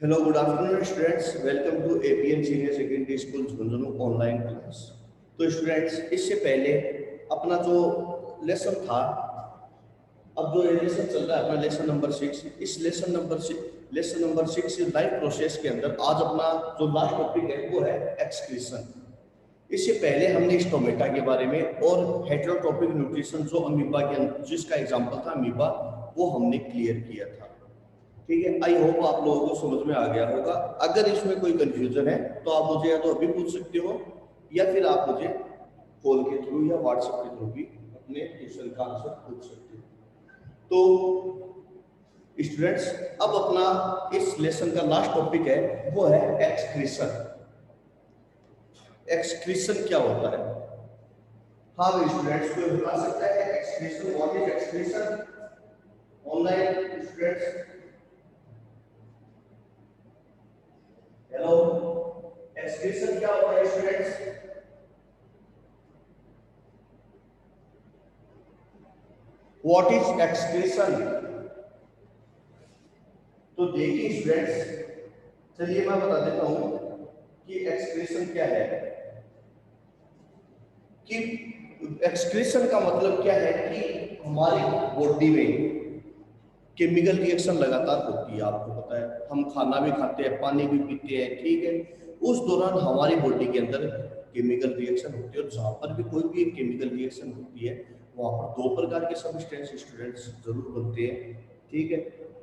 Hello, good afternoon, students. Welcome to APN Senior Secondary School Jhunjhunu online class. तो students, इससे पहले अपना जो लेसन था, अब जो ये लेसन चल रहा है अपना लेसन नंबर 6, इस लेसन नंबर 6 लाइफ प्रोसेस के अंदर आज अपना जो लास्ट टॉपिक है वो है एक्सक्रीशन। इससे पहले हमने स्टोमेटा के बारे में और हेटेरोट्रोपिक न्यूट्रिशन जो अमीबा के जिसका एग्जाम्पल था अमीबा, वो हमने क्लियर किया था। ठीक है, आई होप आप लोगों को समझ में आ गया होगा। अगर इसमें कोई कंफ्यूजन है तो आप मुझे या तो अभी पूछ सकते हो या फिर आप मुझे कॉल के थ्रू या व्हाट्सएप के थ्रू भी अपने क्वेश्चन का आंसर पूछ सकते हो। तो स्टूडेंट्स, अब अपना इस लेसन का लास्ट टॉपिक है वो है एक्सक्रीशन। एक्सक्रीशन क्या होता है? हाँ स्टूडेंट्स, कोई बता सकता है excretion? What is excretion? Online students, hello, excretion क्या होता है स्टूडेंट्स? What is excretion? तो देखिए स्टूडेंट्स, चलिए मैं बता देता हूं कि एक्सक्रीशन क्या है। कि एक्सक्रीशन का मतलब क्या है कि हमारी बॉडी में केमिकल रिएक्शन लगातार होती है। आपको पता है, हम खाना भी खाते हैं, पानी भी पीते हैं, ठीक है। उस दौरान हमारी बॉडी के अंदर केमिकल रिएक्शन होती है, और जहां पर भी कोई भी केमिकल रिएक्शन होती है वहां पर दो प्रकार के सब्सटेंस स्टूडेंट्स जरूर बनते हैं, ठीक है।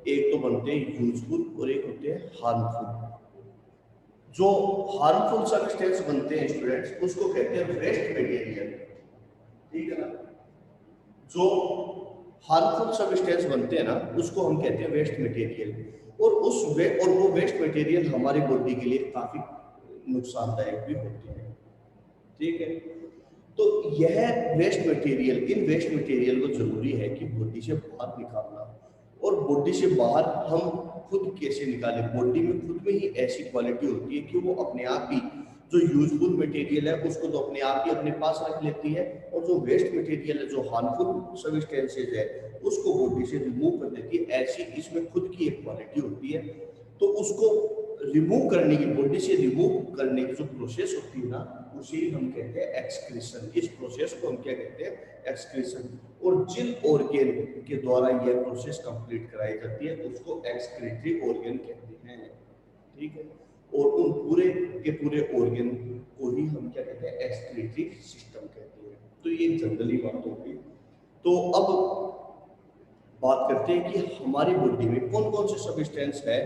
एक तो बनते हैं यूजफुल और एक होते हैं हार्मफुल। जो हार्मफुल सब्सटेंस बनते हैं स्टूडेंट्स उसको कहते हैं वेस्ट मटेरियल, ठीक है ना। जो हार्मफुल सब्सटेंस बनते हैं ना उसको हम कहते हैं वेस्ट मटेरियल। और वो वेस्ट मटेरियल हमारी बॉडी के लिए काफी नुकसानदायक भी होते हैं, ठीक है। तो यह वेस्ट मटेरियल, इन वेस्ट मटेरियल को जरूरी है कि बॉडी से बाहर निकालना। और बॉडी से बाहर हम खुद कैसे निकालें? बॉडी में खुद में ही ऐसी क्वालिटी होती है कि वो अपने आप ही जो यूजफुल मटेरियल है उसको तो अपने आप ही अपने पास रख लेती है, और जो वेस्ट मटेरियल है, जो हार्मफुल सब्सटेंसेज है, उसको बॉडी से रिमूव कर देती है। ऐसी इसमें खुद की एक क्वालिटी होती है। तो उसको रिमूव करने की, बॉडी से रिमूव करने की जो प्रोसेस होती है ना, उसे हम कहते हैं एक्सक्रीशन। इस प्रोसेस को हम क्या कहते हैं? एक्सक्रीशन। और जिन ऑर्गन के द्वारा यह प्रोसेस कंप्लीट कराई जाती है उसको एक्सक्रीटरी ऑर्गन कहते हैं, ठीक है। और उन पूरे के पूरे ऑर्गन को ही हम क्या कहते हैं? एक्सक्रीटरी सिस्टम कहते हैं। तो ये जनरली बात होगी। तो अब बात करते हैं कि हमारी बॉडी में कौन कौन से सब्सटेंस है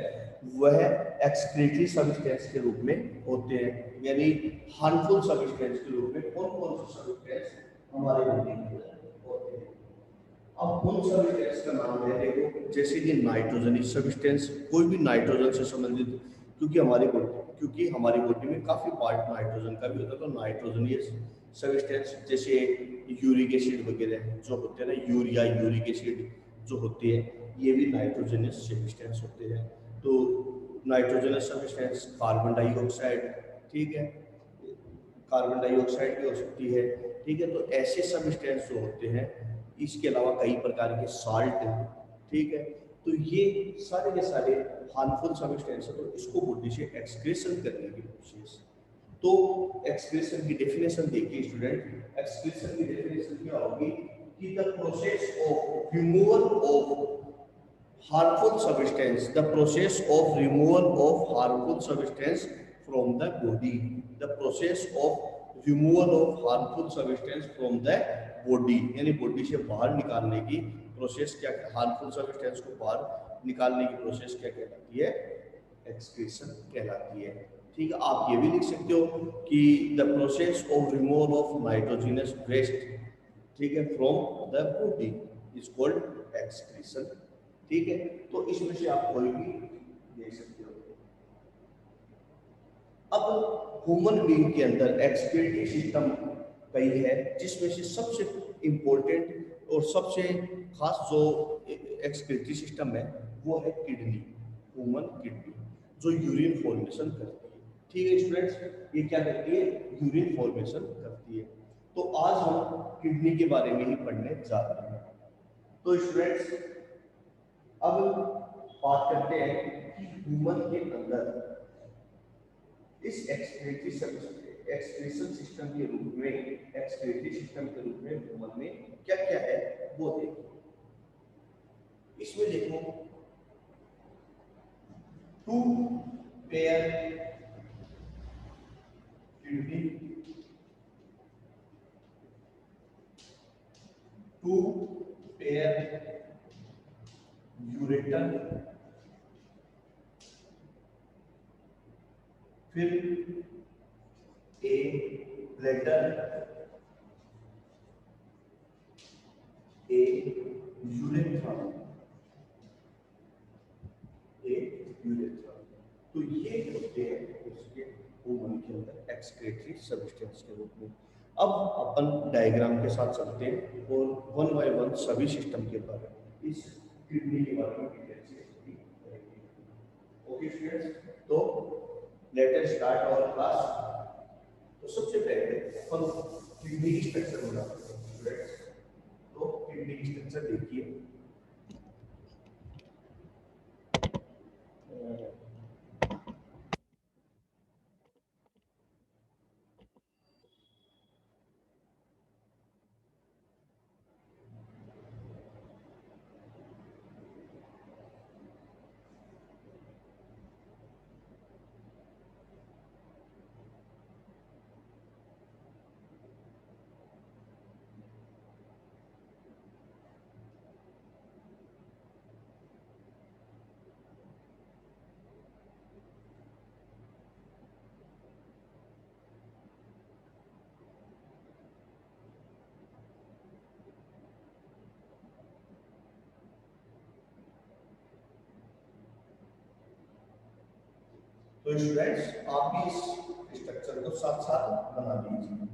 वह एक्सक्रीटरी सब्सटेंस के रूप में होते हैं, यानी हार्मफुल सब्सटेंस के रूप में कौन कौन से सब्सटेंस हमारे बॉडी में होते हैं। अब उन सब्सटेंस का नाम है, देखो, जैसे कि नाइट्रोजनस सब्सटेंस, कोई भी नाइट्रोजन से संबंधित, क्योंकि हमारी बॉडी में काफी पार्ट नाइट्रोजन का भी होता है। तो नाइट्रोजनियस सब्सटेंस जैसे यूरिक एसिड वगैरह जो होते हैं ना, यूरिया, यूरिक एसिड जो होती है, ये भी नाइट्रोजनस सब्सटेंस होते हैं। तो नाइट्रोजनस सब्सटेंस कार्बन डाइऑक्साइड, ठीक है, कार्बन डाइऑक्साइड भी हो सकती है, ठीक है। तो ऐसे सब्सटेंस जो होते हैं, इसके अलावा कई प्रकार के साल्ट, ठीक है। तो ये सारे के सारे हार्मफुल सब्सटेंस है, तो इसको बॉडी से एक्सक्रीशन करने की प्रोसेस। तो एक्सक्रीशन की डेफिनेशन देखिए स्टूडेंट। एक्सक्रीशन की डेफिनेशन क्या होगी कि the process of removal of harmful substance, the process of removal of harmful substance from the body, the process of removal of harmful substance from the body, यानी body से बाहर निकालने की process क्या, हार्मफुल सब्सटेंस को बाहर निकालने की प्रोसेस क्या कहलाती है? एक्सक्रीशन कहलाती है, ठीक है। आप ये भी लिख सकते हो कि the process of removal of nitrogenous waste, ठीक है, from the body is called excretion, ठीक है। तो इसमें से आप कोई भी देख सकते हो। अब ह्यूमन बीइंग के अंदर एक्सक्रीटरी सिस्टम कई है, जिसमें से सबसे इंपॉर्टेंट और सबसे खास जो एक्सक्रीटरी सिस्टम है वो है किडनी, ह्यूमन किडनी, जो यूरिन फॉर्मेशन करती है, ठीक है स्टूडेंट्स। ये क्या करती है? यूरिन फॉर्मेशन करती है। तो आज हम किडनी के बारे में ही पढ़ने जा रहे हैं। तो स्टूडेंट्स, अब बात करते हैं कि ह्यूमन के अंदर इस एक्सक्रीशन सिस्टम के रूप में, एक्सक्रीटरी सिस्टम के रूप में ह्यूमन में क्या क्या है वो देखिए। इसमें देखो 2 पेयर किडनी, 2 पेयर यूरेटर, फिर ए ब्लैडर, ए यूरेथ्रा, ए यूरेथ्रा। तो ये होते हैं उसके ह्यूमन के अंदर एक्सक्रीटरी सब्सटेंस के रूप में। अब अपन डायग्राम के साथ चलते हैं और वन बाय वन सभी सिस्टम के बारे में, इस किडनी के बारे में डिटेल से स्टडी करेंगे। ओके स्टूडेंट्स, तो let us start our class. तो सबसे पहले अपन किडनी की स्ट्रक्चर बनाते हैं स्टूडेंट्स। तो किडनी की स्ट्रक्चर देखिए, तो स्टूडेंट्स आप भी इस स्ट्रक्चर को साथ साथ बना लीजिए।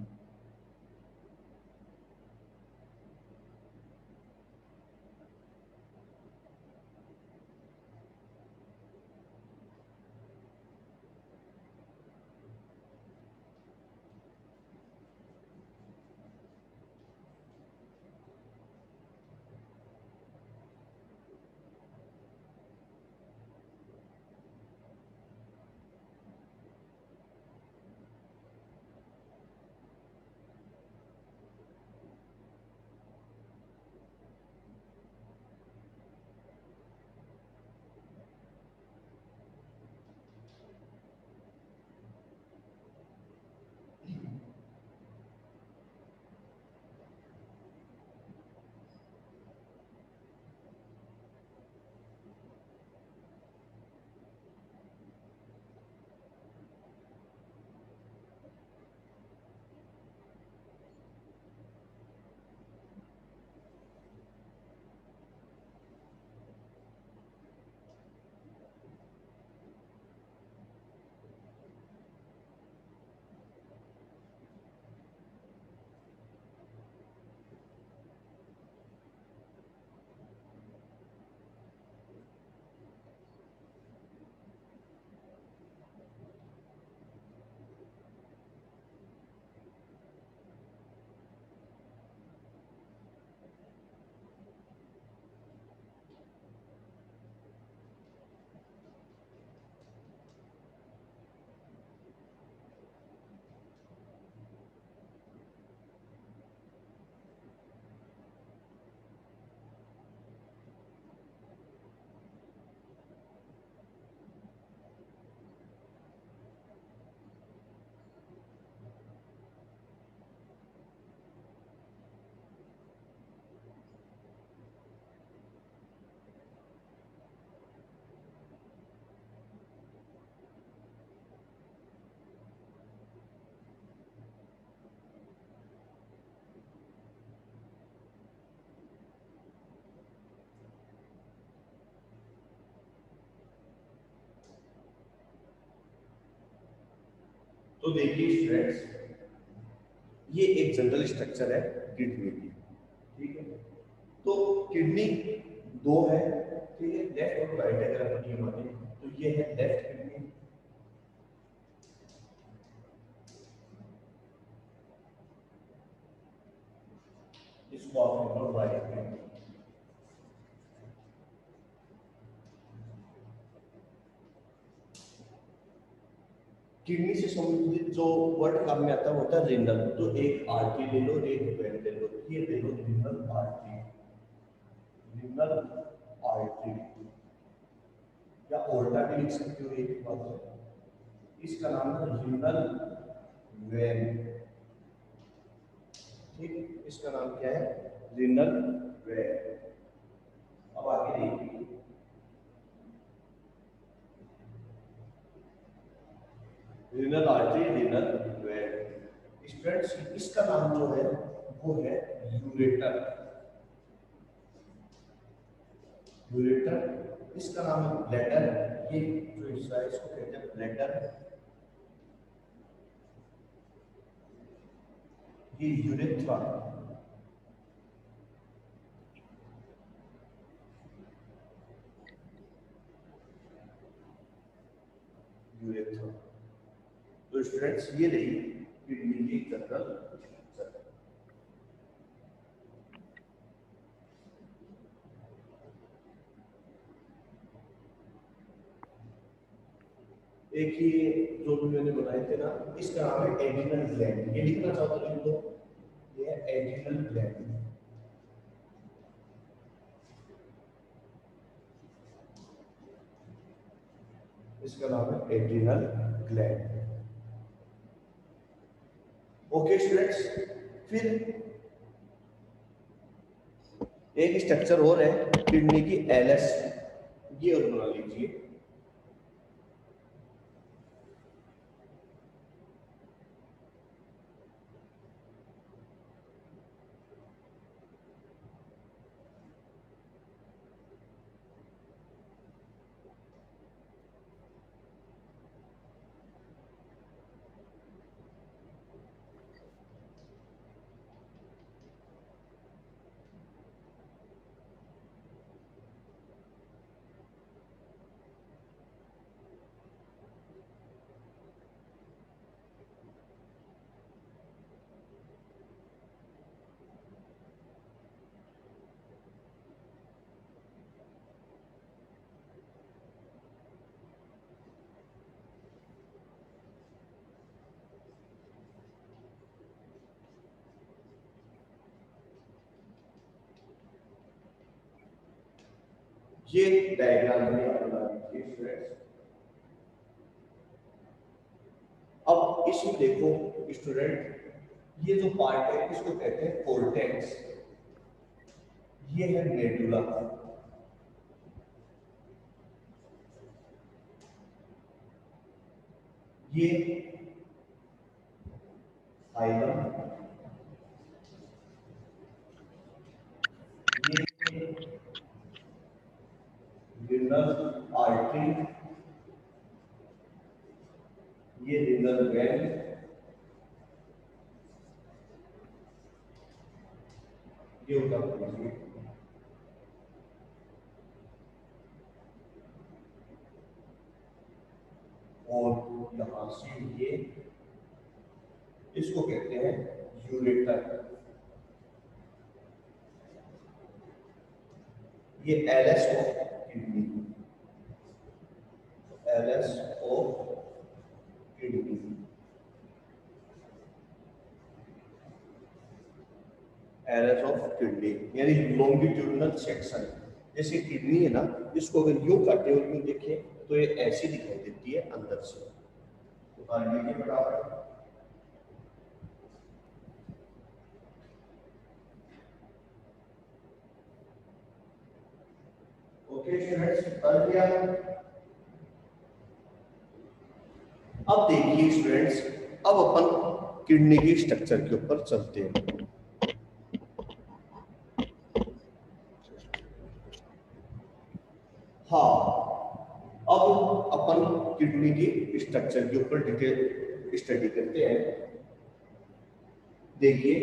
तो देखिए स्टूडेंट्स, ये एक जनरल स्ट्रक्चर है किडनी की, ठीक है। तो किडनी दो है, ठीक है, लेफ्ट और राइट अगर अपन ये माने तो ये है लेफ्ट किडनी, इसको आप लो राइट किडनी। किडनी से संबंधित जो वर्ड काम में आता है वो होता है रिनल। तो एक आर्टरी ले लो, एक वेन ले लो, ये ले लो रिनल आर्टरी, रिनल आर्टरी या ओल्टा भी लिख सकते हो, एक ही बात है। इसका नाम है रिनल वेन, ठीक, इसका नाम क्या है, रिनल वेन। अब आगे देखिए, renal artery, renal vein. Students इसका नाम जो है वो है यूरेटर, यूरेटर। इसका नाम है ब्लैडर, ये जो हिस्सा है इसको कहते हैं ब्लैडर, ये यूरेथ्रा, यूरेथ्रा। तो स्टूडेंट्स ये रही किडनी की जनरल स्ट्रक्चर। एक ये जो भी मैंने बनाए थे ना, इसका नाम है एड्रिनल ग्लैंड, ये लिखना चाहो तो लिख दो, ये है एड्रिनल ग्लैंड। इसका नाम है एड्रिनल ग्लैंड। ओके स्टूडेंट्स, फिर एक स्ट्रक्चर और है किडनी की, एलएस, ये और बना लीजिए। ये डायग्राम में आप बना लीजिए स्टूडेंट्स। अब इसमें देखो स्टूडेंट, ये जो पार्ट है इसको कहते हैं कोर्टेक्स, ये है मेडुला, ये हाइलम, ये रिनल आर्टरी, ये रिनल वेन, ये उतर लीजिए। और यहां से ये, इसको कहते हैं यूरेटर, ये LS of kidney, LS of kidney, LS of kidney यानी लॉन्गिट्यूडिनल सेक्शन। जैसे किडनी है ना, इसको अगर यूं काटे और यूं देखें तो ये ऐसी दिखाई देती है अंदर से। तो आगे के बराबर, ओके स्टूडेंट्स, कर लिया। अब देखिए स्टूडेंट्स, अब अपन किडनी के स्ट्रक्चर के ऊपर चलते हैं। हाँ, अब अपन किडनी की स्ट्रक्चर के ऊपर डिटेल स्टडी करते हैं। देखिए,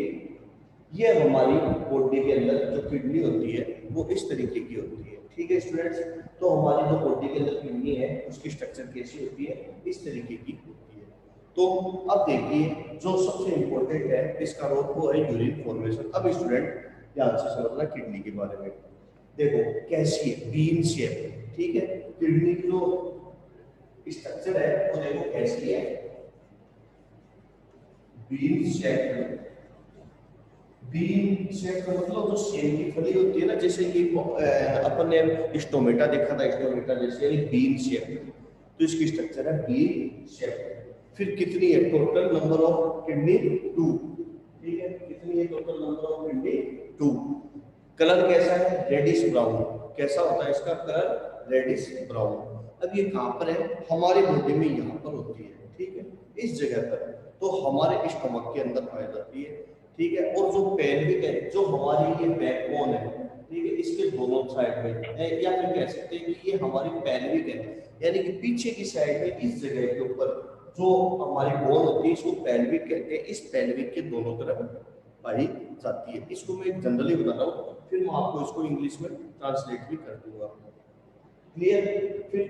ये हमारी बॉडी के अंदर जो किडनी होती है वो इस तरीके की होती है, ठीक है स्टूडेंट्स। तो हमारी जो बॉडी के अंदर किडनी है उसकी स्ट्रक्चर कैसी होती है, इस तरीके की होती है। तो अब देखिए, जो सबसे इंपॉर्टेंट है इसका रोल वो है यूरिन फॉर्मेशन। अब स्टूडेंट ध्यान से समझना किडनी के बारे में। देखो कैसी है, बीन शेप, ठीक है। किडनी की जो स्ट्रक्चर है वो देखो कैसी है, बीन शेप्ड, बीन शेप का मतलब जो सेम की फली होती है ना, जैसे ये अपन ने स्टोमेटा देखा था, स्टोमेटा जैसे बीन शेप, तो इसकी स्ट्रक्चर है बीन शेप। फिर कितनी है टोटल नंबर ऑफ किडनी? 2। ठीक है, कितनी है total number of kidney? 2। Colour कैसा है? Reddish brown. कैसा होता है इसका कलर? Reddish brown. अब ये कहाँ पर है? हमारे बॉडी में यहाँ पर होती है, ठीक है, इस जगह पर, तो हमारे स्टमक के अंदर पाई जाती है, ठीक है। और जो पेल्विक है, जो हमारी ये बैकबोन है, ठीक है, इसके दोनों साइड में है, या फिर कह सकते हैं कि ये हमारी पेल्विक है, यानी कि पीछे की साइड में इस जगह के ऊपर जो हमारी बोन होती है, इसको पेल्विक कहते हैं। इस पेल्विक के दोनों तरफ पाई जाती है। इसको मैं जनरली बता रहा हूँ, फिर मैं आपको इसको इंग्लिश में ट्रांसलेट भी कर दूंगा। क्लियर? फिर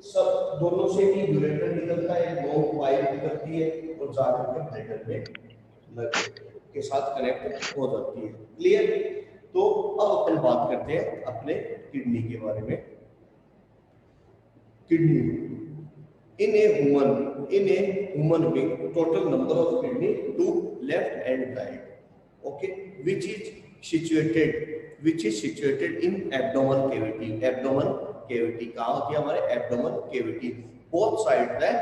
सब दोनों से ही यूरेटर निकलता है, लॉन्ग पाइप निकलती है और जाकर के ब्लैडर में के साथ कनेक्ट हो जाती है। क्लियर? तो अब अपन बात करते हैं अपने किडनी के बारे में। Kidney in a human being, total number of kidney, 2 left and right, okay, which is situated in abdominal cavity. Abdominal cavity कहाँ होती है? हमारे abdominal cavity, both side the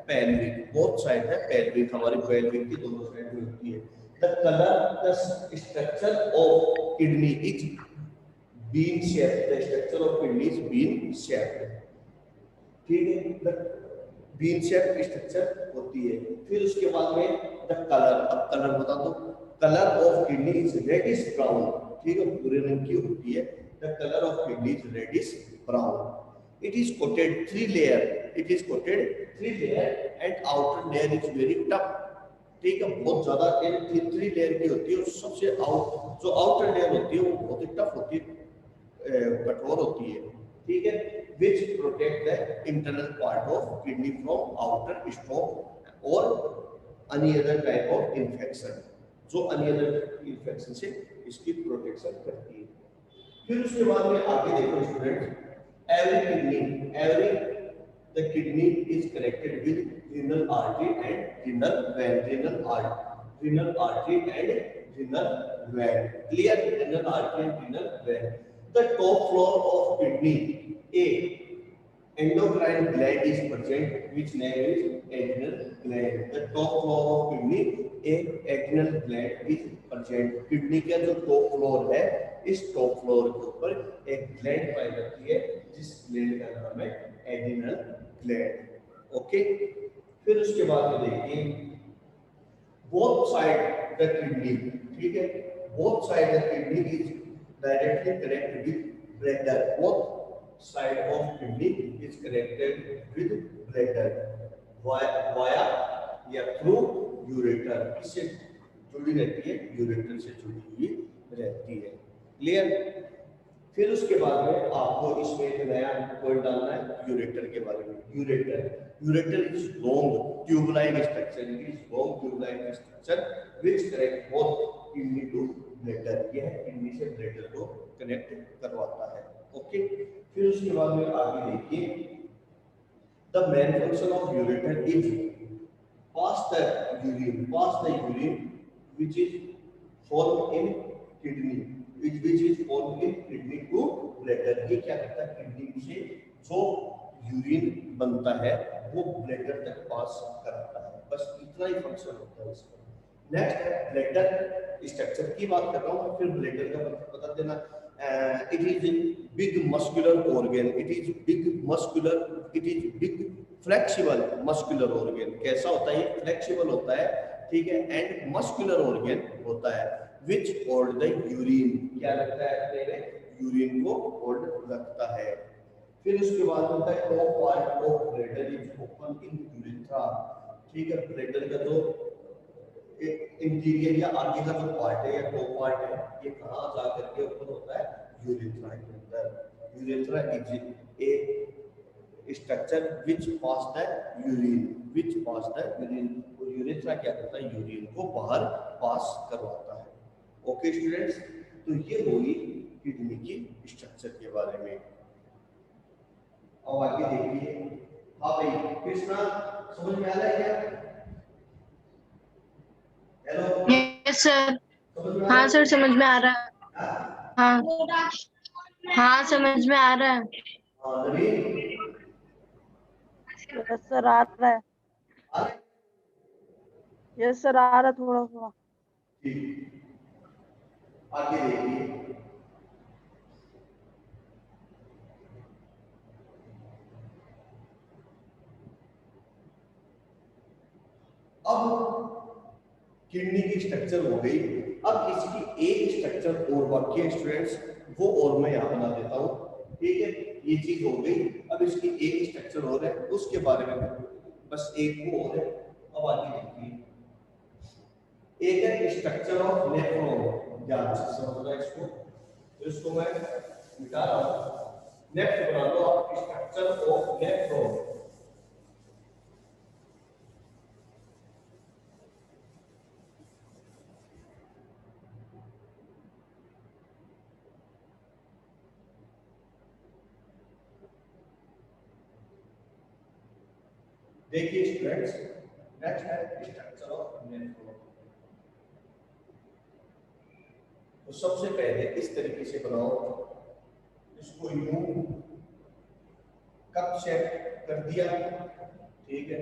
pelvic, both side the pelvic, हमारे pelvic की दोनों side में होती है। The color, the structure of kidney is bean shaped. The structure of kidney is bean shaped, ठीक है, बीन शेप स्ट्रक्चर होती है। फिर उसके बाद में द कलर, अब कलर बता दो। Colour of kidney is reddish brown, ठीक है, भूरे रंग की होती है। The colour of kidney is reddish brown. It is coated 3 layer, it is coated 3 layer and outer layer is very tough, ठीक है, बहुत ज्यादा 3 लेयर की होती है, और सबसे जो आउटर लेयर होती है वो बहुत ही टफ होती है, कठोर होती है, ठीक है, which protect the internal part of kidney from outer stroke or any other type of infection, जो any other infection से इसकी प्रोटेक्शन करती है। फिर उसके बाद में आगे देखो student, every the kidney is connected with renal artery and renal vein, renal artery and renal vein, clear? Renal artery and renal vein. The top floor of kidney, a endocrine gland is present, which name is adrenal gland. The top floor of kidney, a adrenal gland is present. Kidney का जो top floor है, इस top floor के ऊपर एक gland पाई जाती है, जिस ग्लैंड का नाम है एड्रिनल ग्लैंड। ओके, फिर उसके बाद में देखिए बोथ साइड द किडनी, ठीक है, both side the kidney is directly connected with bladder, both side of kidney is connected with bladder via या through ureter, इससे जुड़ी रहती है, यूरेटर से जुड़ी हुई रहती है। क्लियर? फिर उसके बाद में आपको इसमें एक नया पॉइंट डालना है यूरेटर के बारे में। Ureter is long tube like structure, it is long tube like structure which connect both kidney to bladder, यह किडनी से ब्लैडर को कनेक्ट करवाता है। ओके, फिर उसके बाद में आगे देखिए, the main function of ureter is pass the urine which is formed in kidney, which is formed in kidney to bladder। ये क्या करता है? किडनी से जो यूरिन बनता है वो ब्लैडर तक पास कराता है, बस इतना ही फंक्शन होता है इसका। नेक्स्ट है ब्लैडर स्ट्रक्चर की बात कर रहा हूँ, फिर ब्लैडर का बता देना। It is big muscular organ, it is big flexible muscular organ। कैसा होता है? ये फ्लेक्सिबल होता है, ठीक है, एंड मस्कुलर ऑर्गन होता है, विच होल्ड द यूरिन, क्या रखता है अपने में? यूरिन को होल्ड रखता है। फिर उसके बाद होता है top part of bladder is open in urethra, ठीक है, ब्लैडर का जो इंटीरियर या आगे का जो पार्ट है या टॉप पार्ट है, ये कहाँ जा करके ओपन होता है? यूरेथ्रा के अंदर। Urethra is a structure which pass the urine, और यूरेथ्रा क्या करता है? यूरिन को बाहर पास करवाता है। ओके स्टूडेंट्स, तो ये होगी किडनी की स्ट्रक्चर के बारे में। अब आगे देखिए, हाँ भाई कृष्णा, समझ में आ रहा है क्या? Yes sir. हाँ सर, समझ में आ रहा है। हाँ हाँ, समझ में आ रहा है। हाँ नवीन, यस सर, आ रहा है। यस सर, आ रहा है थोड़ा थोड़ा। ठीक, आगे देखिए। अब किडनी की स्ट्रक्चर हो गई। अब इसकी एक स्ट्रक्चर और बाकी है स्टूडेंट्स, वो और मैं यहाँ बना देता हूँ। ठीक है, ये चीज हो गई। अब इसकी एक स्ट्रक्चर और है, उसके बारे में बस एक वो और है। अब आगे देखिए, एक है स्ट्रक्चर ऑफ नेफ्रॉन। ध्यान से समझना इसको, तो इसको मैं मिटा रहा हूँ। नेक्स्ट बना लो आप, स्ट्रक्चर ऑफ नेफ्रॉन। देखिए स्टूडेंट्स, नेक्स्ट है स्ट्रक्चर ऑफ नेफ्रॉन। तो सबसे पहले इस तरीके से बनाओ, इसको यूं कप शेप कर दिया। ठीक है,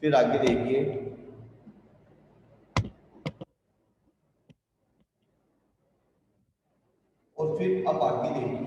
फिर आगे देखिए, और फिर अब आगे देखिए,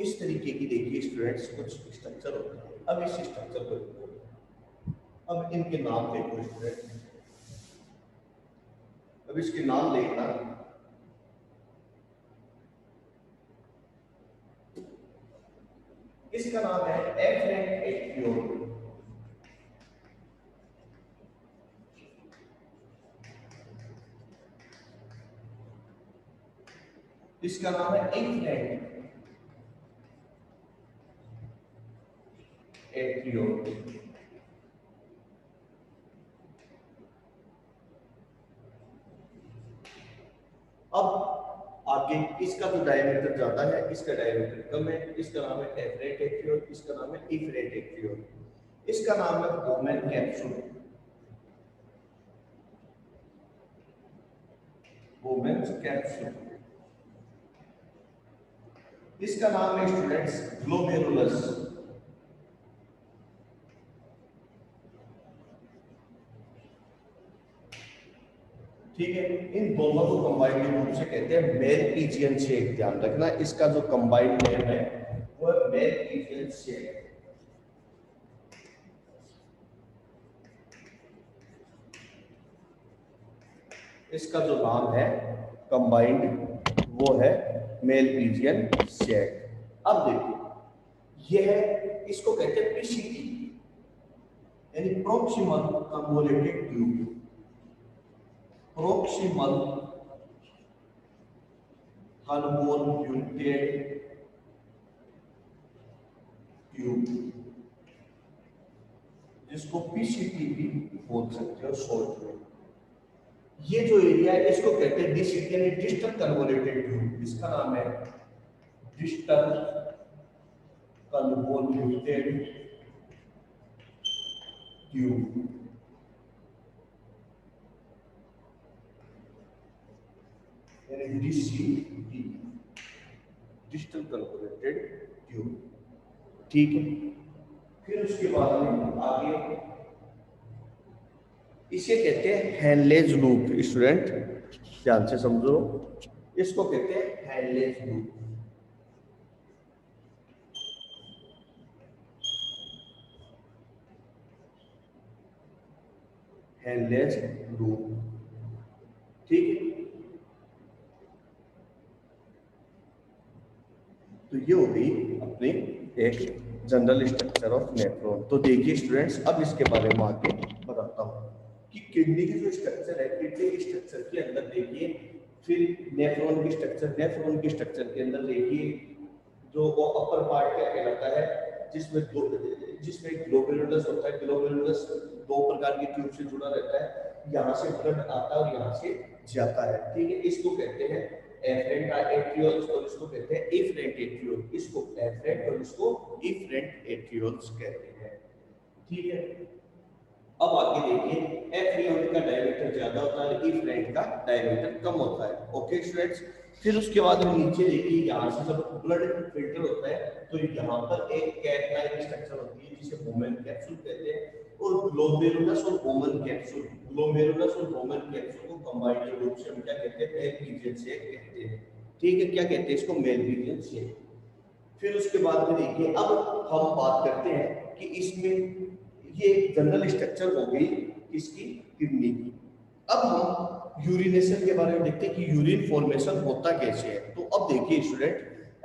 इस तरीके की देखिए स्टूडेंट्स कुछ स्ट्रक्चर होता है। अब इस स्ट्रक्चर को अब इनके नाम देखो स्टूडेंट, अब इसके नाम देखना। इसका नाम है एफरेंट एट्रियोल। इसका नाम है एफरेंट एट्रियोल। अब आगे इसका जो डायमीटर ज्यादा है, इसका डायमीटर कम है, इसका नाम है एफरेंट एट्रियोल, इसका नाम है इफरेंट एट्रियोल। इसका नाम है बोमेन कैप्सूल, बोमेन कैप्सूल। इसका नाम है स्टूडेंट्स ग्लोमेरुलस। ठीक है, इन दोनों को कंबाइंड रूप से कहते हैं मेलपीजियन शेक। ध्यान रखना, इसका जो कंबाइंड नेम है वो है मेलपीजियन शेक। इसका जो नाम है कंबाइंड वो है मेलपीजियन शेक। अब देखिए यह इसको कहते हैं पीसीटी यानी proximal convoluted tube. Proximal convoluted tube, जिसको पीसीटी भी बोल सकते हो शॉर्ट में। ये जो एरिया है इसको कहते हैं डीसीटी यानी डिस्टल कन्वोल्यूटेड ट्यूब। इसका नाम है distal convoluted tube. DCT distal convoluted tube. ठीक है, फिर उसके बाद में आगे इसे कहते हैं हेनलेज लूप। स्टूडेंट ध्यान से समझो, इसको कहते हैं हेनलेज लूप। हेनलेज लूप, ठीक है। तो ये हो गई अपनी एक जनरल स्ट्रक्चर ऑफ नेफ्रॉन। तो देखिए स्टूडेंट्स, अब इसके बारे में आगे बताता हूँ कि किडनी की जो स्ट्रक्चर है, किडनी की स्ट्रक्चर के अंदर देखिए, फिर नेफ्रॉन की स्ट्रक्चर, नेफ्रॉन की स्ट्रक्चर के अंदर देखिए जो वो अपर पार्ट क्या कहलाता है, जिसमें ग्लोमेरुलस होता है। ग्लोमेरुलस दो प्रकार की ट्यूब से जुड़ा रहता है, यहाँ से ब्लड आता है और यहाँ से जाता है। ठीक है, इसको कहते हैं एफरेंट एट्रियोल्स और इसको कहते हैं इफरेंट एट्रियोल। इसको एफरेंट और इसको इफरेंट एट्रियोल्स कहते हैं। ठीक है, अब आगे देखिए, एफ्रियोन का डायमीटर ज्यादा होता है, इफरेंट का डायमीटर कम होता है। ओके स्टूडेंट्स, फिर उसके बाद में नीचे देखिए, यहाँ से जब ब्लड फिल्टर होता है तो यहाँ पर एक कैप लाइक स्ट्रक्चर होती है जिसे बोमेन कैप्सूल कहते हैं। और ग्लोमेरुलस और बोमेन कैप्सूल, ग्लोमेरुलस और बोमेन कैप्सूल को कंबाइंड रूप से हम क्या कहते हैं, मेलपीजियन शेक कहते हैं। ठीक है, क्या कहते हैं इसको, मेलपीजियन शेक। फिर उसके बाद में देखिए, अब हम बात करते हैं कि इसमें ये जनरल स्ट्रक्चर हो गई किसकी, किडनी की। अब हम यूरिनेशन के बारे में देखते हैं कि यूरिन फॉर्मेशन होता कैसे है। तो अब देखिए स्टूडेंट,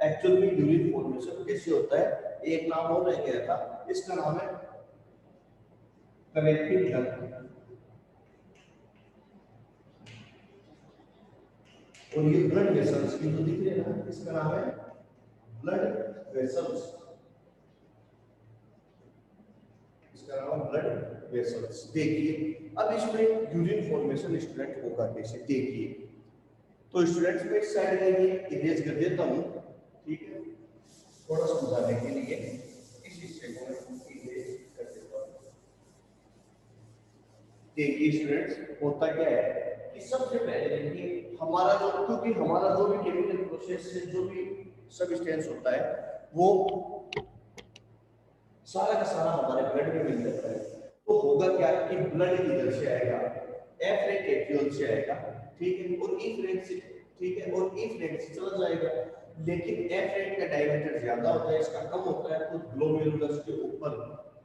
एक्चुअल में यूरिन फॉर्मेशन कैसे होता है, एक नाम और रह गया था, इसका नाम है कनेक्टिव डक्ट। और ये ब्लड वेसल्स की जो दिख रहे हैं ना, इसका नाम है ब्लड वेसल्स। Blood vessels. देखिए अब इसमें यूरिन फॉर्मेशन स्टूडेंट होगा कैसे, देखिए। तो स्टूडेंट्स में इस साइड में ये इरेज कर देता हूं, ठीक है, थोड़ा समझाने के लिए इस हिस्से को मैं इरेज कर देता हूं। देखिए स्टूडेंट्स, होता क्या है कि सबसे पहले देखिए हमारा जो, क्योंकि हमारा जो भी केमिकल प्रोसेस से जो भी सब्सटेंस होता है वो सारा का सारा हमारे ब्लड में मिल जाता है। तो होगा क्या कि ब्लड इधर से आएगा, एफरेंट एट्रियोल से आएगा, ठीक है, और इफरेंट से, ठीक है, और इफरेंट से चला जाएगा। लेकिन एफ एंड का डायमीटर ज्यादा होता है, इसका कम होता है, तो ग्लोमेरुलस के ऊपर,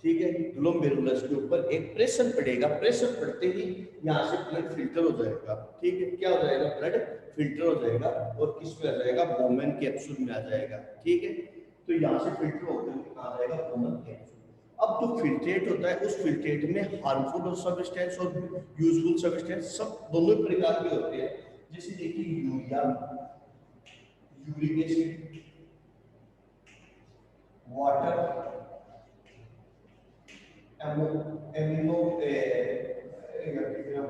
ठीक है, ग्लोमेरुलस के ऊपर एक प्रेशर पड़ेगा, प्रेशर पड़ते ही यहाँ से ब्लड फिल्टर हो जाएगा, ठीक है, क्या हो जाएगा, ब्लड फिल्टर हो जाएगा और किस में आ जाएगा, बोमेन कैप्सूल में आ जाएगा, ठीक है। तो यहाँ से फिल्टर होकर कहाँ जाएगा, बोमेन कैप्सूल। अब जो फिल्ट्रेट होता है उस फिल्ट्रेट में हार्मफुल सब्सटेंस और यूजफुल सब्सटेंस सब दोनों प्रकार के होते हैं। जैसे देखिए urea, uric acid, water, amino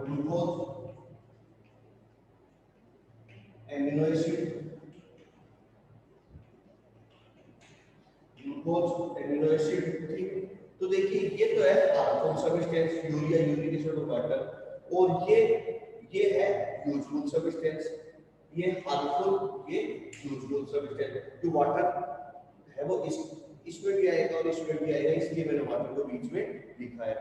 glucose, amino acid, glucose, amino acid, ठीक है। तो देखिए ये तो है harmful substance, urea, uric acid और वाटर, और ये है यूजफुल सब्सटेंस, ये हार्मफुल, ये यूजफुल सब्सटेंस। जो वाटर है वो इसमें भी आएगा और इसमें भी आएगा, इसलिए मैंने वाटर को बीच में लिखा है।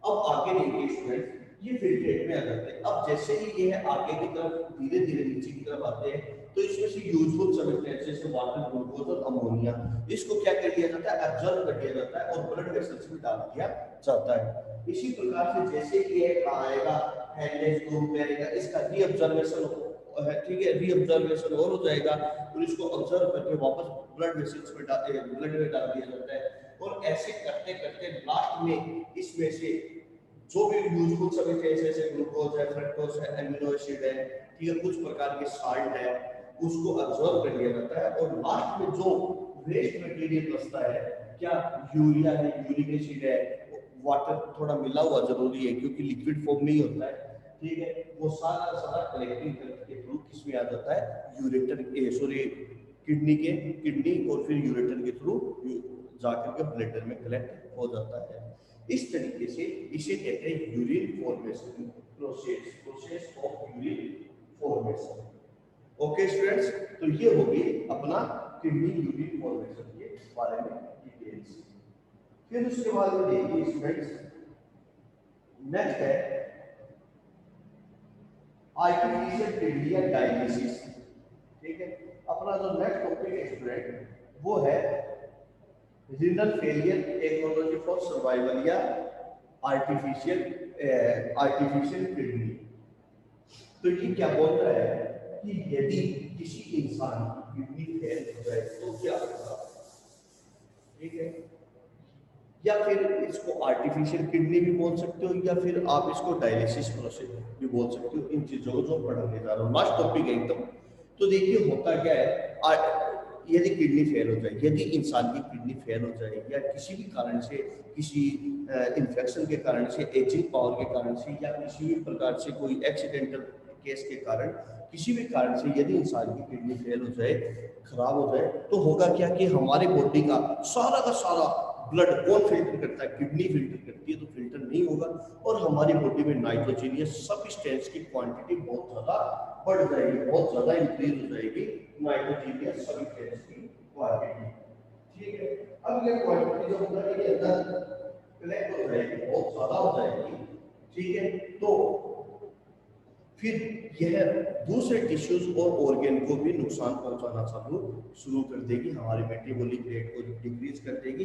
अब आगे देखिए स्टूडेंट, ये फिल्ट्रेट में आ जाते हैं। अब जैसे ही ये है आगे की तरफ धीरे धीरे नीचे की तरफ आते हैं, तो इसमें से यूजफुल सब्सटेंस जैसे वाटर, ग्लूकोज और अमोनिया, इसको क्या कर दिया जाता है, एब्जॉर्ब कर दिया जाता है और ब्लड वेसल्स में डाल दिया जाता है। इसी प्रकार से जैसे ही ये आएगा हेडलेस ग्रुप में आएगा, इसका रीअब्जॉर्वेशन है, ठीक है, रीअब्जॉर्वेशन और हो जाएगा और इसको ऑब्जर्व करके वापस ब्लड वेसल्स में ब्लड में डाल दिया जाता है। और ऐसे करते करते लास्ट में इसमें से जो भी यूजफुल सब्सटेंस जैसे ग्लूकोज है, फ्रक्टोज है, एमिनो एसिड है, ठीक है, कुछ प्रकार के साल्ट है, उसको अब्जॉर्ब कर लिया जाता है और लास्ट में जो वेस्ट मटेरियल बचता है, क्या यूरिया है, यूरिक एसिड है, वाटर थोड़ा मिला हुआ जरूरी है क्योंकि लिक्विड फॉर्म में ही होता है, ठीक है, वो सारा सारा कलेक्टिंग के थ्रू किसमें आ जाता है, यूरेटर, सॉरी किडनी और फिर यूरेटर के थ्रू जाकर के ब्लडर में कलेक्ट हो जाता है। इस तरीके से इसे कहते हैं urine formation process of urine formation. Okay students, तो ये होगी अपना किडनी यूरिन फॉर्मेशन के बारे में डिटेल्स। फिर उसके बाद में देखिए स्टूडेंट्स, नेक्स्ट है आर्टिफिशियल किडनी या डायलिसिस, ठीक है। अपना जो नेक्स्ट टॉपिक है स्टूडेंट वो है renal failure technology for survival या आर्टिफिशियल किडनी। तो ये क्या बोल रहा है कि यदि किसी इंसान की किडनी फेल हो जाए तो क्या होगा, ठीक है, या फिर इसको आर्टिफिशियल किडनी भी बोल सकते हो या फिर आप इसको डायलिसिस प्रोसेस भी बोल सकते हो। इन चीजों को जो पढ़ने जा रहा हूँ, लास्ट टॉपिक है एकदम। तो देखिए होता क्या है, यदि किडनी फेल हो जाए, यदि इंसान की किडनी फेल हो जाए या किसी भी कारण से, किसी इन्फेक्शन के कारण से, एजिंग पावर के कारण से या किसी भी प्रकार से कोई एक्सीडेंटल केस के कारण, किसी भी कारण से यदि इंसान की किडनी फेल हो जाए, खराब हो जाए, तो होगा क्या कि हमारे बॉडी का सारा ब्लड कौन फिल्टर करता है, किडनी फिल्टर करती है, तो फिल्टर नहीं होगा और हमारी बॉडी में नाइट्रोजनियस सब्सटेंस की क्वांटिटी बहुत ज्यादा बढ़ जाएगी, बहुत ज्यादा इंक्रीज हो जाएगी नाइट्रोजनियस सब्सटेंस की क्वांटिटी, ठीक है। अब ये क्वांटिटी जो ब्लड के अंदर कलेक्ट हो जाएगी, बहुत ज्यादा हो जाएगी, ठीक है, तो फिर यह दूसरे टिश्यूज और ऑर्गन को भी नुकसान पहुंचाना शुरू कर देगी, हमारे मेटाबॉलिक रेट को डिक्रीज कर देगी,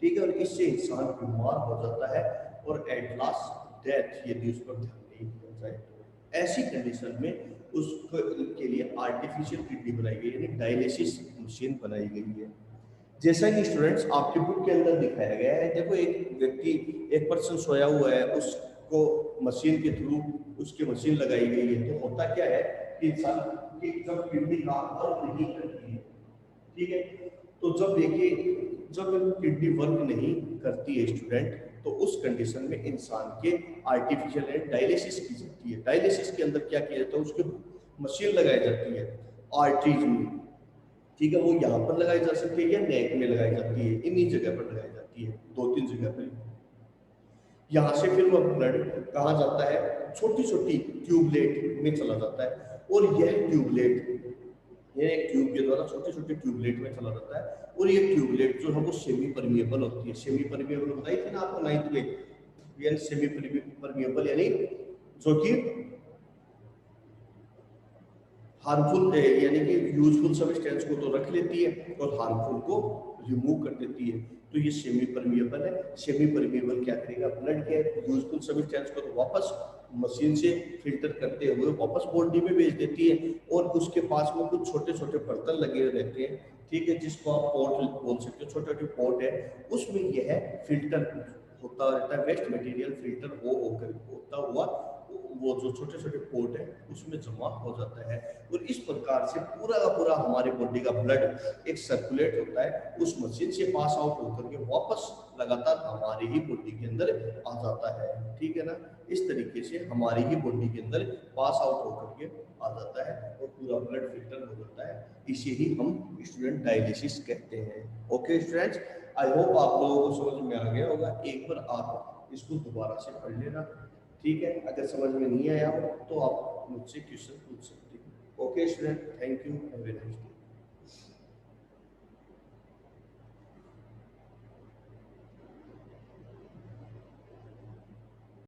ठीक है, और इससे इंसान बीमार हो जाता है और एट लास्ट डेथ यदि उस पर ध्यान नहीं दिया जाए। ऐसी कंडीशन में उसके के लिए आर्टिफिशियल किडनी बनाई गई, यानी डायलिसिस मशीन बनाई गई है। जैसा कि स्टूडेंट्स आपके बुक के अंदर दिखाया गया है, देखो एक व्यक्ति, एक पर्सन सोया हुआ है, उसको मशीन के थ्रू उसकी मशीन लगाई गई है, तो होता क्या है कि इंसान की जब किडनी काम वर्क नहीं करती है, ठीक है, तो जब देखिए जब किडनी वर्क नहीं करती है स्टूडेंट, तो उस कंडीशन में इंसान के आर्टिफिशियल डायलिसिस की जाती है। डायलिसिस के अंदर क्या किया जाता है, उसकी मशीन लगाई जाती है आर्टरीज में, ठीक है, वो यहाँ पर लगाई जा सकती है या नेक में लगाई जाती है, इन्हीं जगह पर लगाई जाती है, 2-3 जगह पर। यहाँ से फिर वो ब्लड कहाँ जाता है, छोटी छोटी ट्यूबलेट में चला जाता है और यह ट्यूबलेट, ये एक ट्यूब के द्वारा छोटे छोटे ट्यूबलेट में चला जाता है और ये ट्यूबलेट जो है वो सेमी परमिएबल होती है। सेमी परमिएबल बताई थी ना आपको 9th में, यानी सेमी परमिएबल यानी जो कि हार्मफुल यानी कि यूजफुल सब्सटेंस को तो रख लेती है और हार्मफुल को रिमूव कर देती है। तो ये सेमी परमिएबल है। सेमी परमिएबल क्या करेगा, ब्लड के यूजफुल सब्सटेंस को तो वापस मशीन से फिल्टर करते हुए वापस बॉडी में भेज देती है, और उसके पास में कुछ छोटे छोटे बर्तन लगे रहते हैं, ठीक है, जिसको आप पोर्ट बोल सकते हो, छोटे छोटे पोर्ट है, उसमें यह फिल्टर होता रहता है, वेस्ट मटेरियल फिल्टर होता हुआ वो जो छोटे छोटे पोर्ट है उसमें जमा हो जाता है। और इस प्रकार से पूरा का पूरा हमारी बॉडी का ब्लड एक सर्कुलेट होता है, उस मशीन से पास आउट होकर के वापस लगातार हमारी ही बॉडी के अंदर आ जाता है, ठीक है ना। इस तरीके से हमारी ही बॉडी के अंदर पास आउट होकर के आ जाता है और पूरा ब्लड फिल्टर हो जाता है। इसे ही हम स्टूडेंट डायलिसिस कहते हैं। ओके स्टूडेंट्स, आई होप आप लोगों को समझ में आ गया होगा। एक बार आप इसको दोबारा से पढ़ लेना, ठीक है। अगर समझ में नहीं आया हो तो आप मुझसे क्वेश्चन पूछ सकते हैं। Okay student, thank you, have a nice day.